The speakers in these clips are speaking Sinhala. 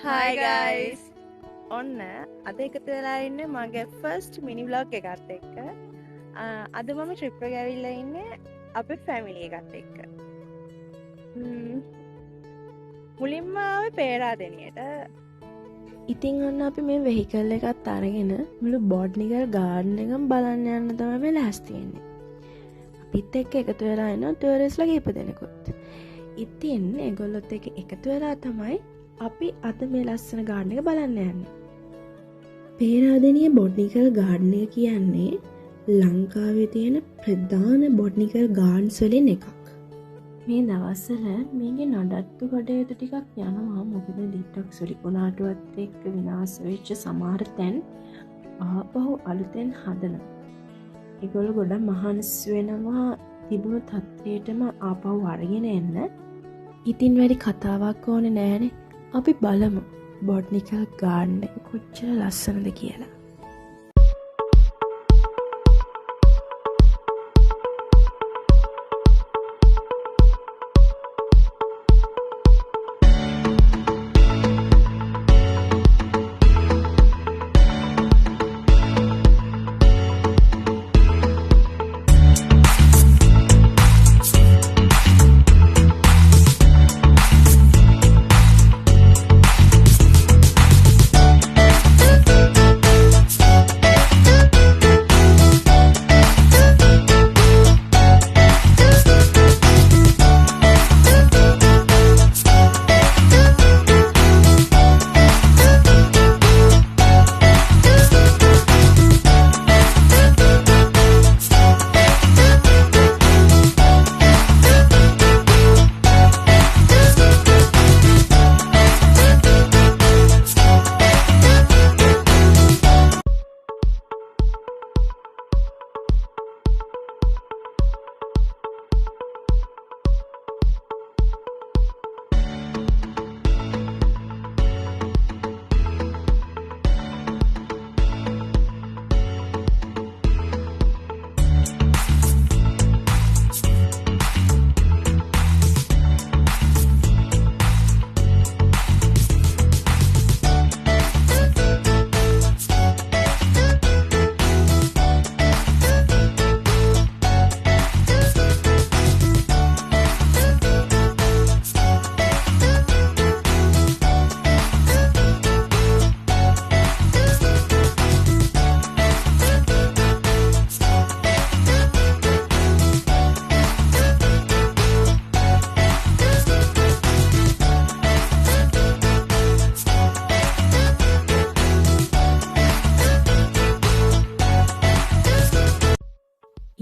Hi guys. ඔන්න අද එකතු වෙලා ඉන්නේ මගේ ෆස්ට් මිනි ව්ලොග් එකත් එක්ක. අද මම ට්‍රිප් එක ඇවිල්ලා ඉන්නේ අපේ ෆැමිලි එකත් එක්ක. මුලින්ම ආවේ පේරාදෙනියට. ඉතින් ඔන්න අපි මේ වෙහිකල් එකත් අරගෙන මුළු බොට්නිකල් ගාඩන් එකම බලන්න යන්න තමයි මේ ලෑස්ති වෙන්නේ. අපිත් එක්ක එකතු වෙලා ඉන්න ටූරිස්ට්ලා කීප දෙනෙකුත්. ඉතින් ඒගොල්ලොත් එක්ක එකතු වෙලා තමයි අපි අද මේ ලස්සන ගාඩන් එක බලන්න යන්නේ. පේරාදෙනිය බොට්නිකල් ගාඩන් එක කියන්නේ ලංකාවේ තියෙන ප්‍රධාන බොට්නිකල් ගාඩන්ස් වලින් එකක්. මේ දවස්වල මේකේ නඩත්තු කටයුතු ටිකක් යනවා. මොකද ඩිටොක්ස් විකුණාටුවත් එක්ක විනාශ වෙච්ච සමහර තැන් ආපහු අලුතෙන් හදනවා. ඒගොල්ලෝ ගොඩක් මහන්සි වෙනවා තිබුණු තත්ත්වයටම ආපහු අරගෙන එන්න. ඉතින් වැඩි කතාවක් ඕනේ නෑනේ. අපි බලමු බොට්නිකල් ගාඩන් එක කොච්චර ලස්සනද කියලා.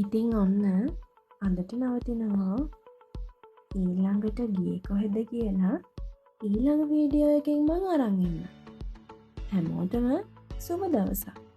ඉතින් ඔන්න අදට නවතිනවා. ඊළඟට ගියේ කොහෙද කියලා ඊළඟ වීඩියෝ එකකින් මම අරන් එන්න. හැමෝටම සුබ දවසක්.